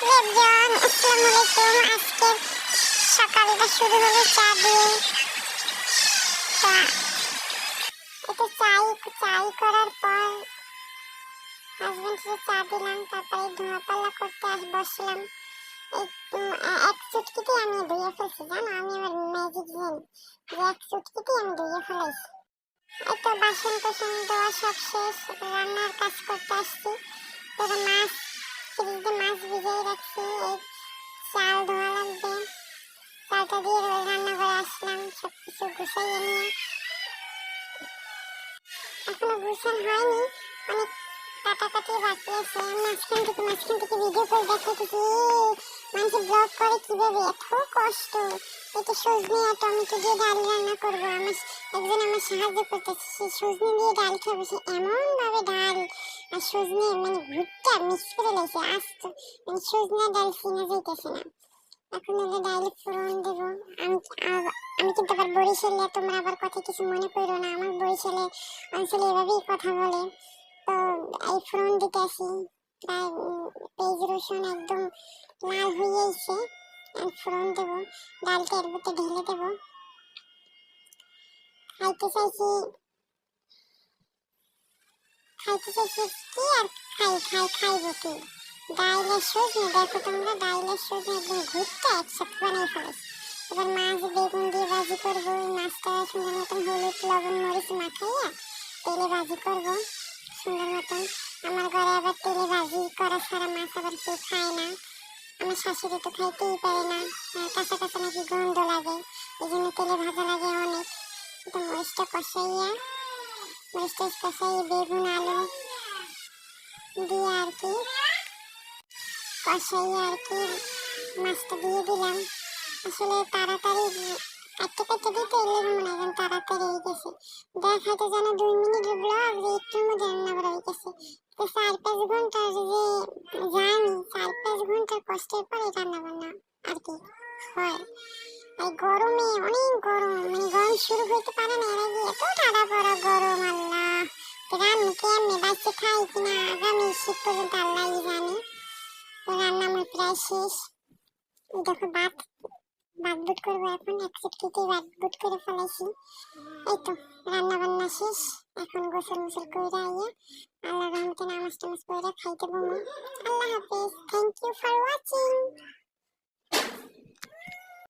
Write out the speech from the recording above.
লেবজন আসসালামু আলাইকুম। আজকে সকালটা শুরু হলো চা দিয়ে। তা এটা চাই করার পর হাজবেন্ডকে চা দিলাম, তারপরে ধোয়া পাল্লা করতে বসলাম। এক চুটকিতে আমি ধুয়ে ফেলছি, জানো? আমি আমার ম্যাজিক জানি যে এক চুটকিতে আমি ধুয়ে ফেলাইছি। এই তো বাসন কোসন দেওয়া সব শেষ, রান্নার কাজ করতে আসছি। তোরা মাছ ফ্রিজে মাছ ভিজিয়ে রাখছি, এই চাল ধোয়া লাগবে। চালটা দিয়ে রান্না করে আসলাম, সবকিছু গুছাইয়ে নিয়ে। এখনো গুছান হয়নি, অনেক কাটাকাটি বাকি আছে। মাঝখান থেকে ভিডিও করে দেখাতেছি মানুষ ব্লগ করে কিভাবে, এত কষ্ট। এটা সজনে আর টমেটো দিয়ে ডাল রান্না করবো। একজন আমার সাহায্য করতেছে, সে সজনে দিয়ে ডাল খাবো। সে এমন ভাবে ডাল আর সজনে মানে ভুট্টা মিক্স করে লাগছে, আস্ত মানে সজনে ডাল চিনা যাইতেছে না। এখন ওদের ডাইলে ফোড়ন দেবো। আমি আমি কিন্তু আবার বরিশালে, তোমরা আবার কথা কিছু মনে করো না, আমার বরিশালে অঞ্চলে এভাবেই কথা বলে। তো এই ফোড়ন দিতে আসি, প্রায় পেঁয়াজ রসুন একদম লাল হয়ে এসে ফোড়ন দেবো, ডালটা এর ভিতরে ঢেলে দেবো। খাইতে চাইছি কি আর খাইবো কি। ডাইলের সজনে দেখো তোমরা, ডাইলের সজনে একদম ঘুরতে একসাথে বানিয়ে ফেলেছি। এবার মাছ বেগুন দিয়ে ভাজি করবো। মাছটা সুন্দর মতন হলুদ লবণ মরিচ মাখাইয়া তেলে ভাজি করবো সুন্দর মতন। আমার ঘরে আবার তেলে ভাজি করা ছাড়া মাছ আবার কেউ খায় না। আমার শাশুড়ি তো খাইতেই পারে না, কাঁচা কাঁচা নাকি গন্ধ লাগে, এই জন্য তেলে ভাজা লাগে অনেক। তো মরিচটা কষাইয়া বেগুন আলু দিয়ে আর কি কষাইয়া আর কি মাছটা দিয়ে দিলাম। আসলে তাড়াতাড়ি কাটতে দিতে এলে মনে হয় তাড়াতাড়ি হয়ে গেছে। দেখাতে যেন 2 মিনিটের ব্লগ, যে একটুর মধ্যে রান্না করা হয়ে গেছে। তো 4-5 ঘন্টার যে জার্নি, 4-5 ঘন্টার কষ্টের পরে রান্না বান্না আর কি হয়। এই গরমে অনেক গরম, মানে গরম শুরু হইতে পারে না, এর আগে এত টাড়া পড়া গরম। আল্লাহ, রান্না কেমনে বাচ্চা খাই কিনা আগামী শীত পর্যন্ত আল্লাহই জানে। রান্না আমার প্রায় শেষ। দেখো ভাত বুট করবো এখন, এক চিটকিতেই বুট করে ফেলাইছি। এই তো রান্না বান্না শেষ। এখন গোসল মুসল কইরা আইয়া আল্লাহর রহমতে নামাজ টামাজ পড়ে খাইতে বমু। আল্লাহ হাফেজ, থ্যাংক ইউ ফর ওয়াচিং।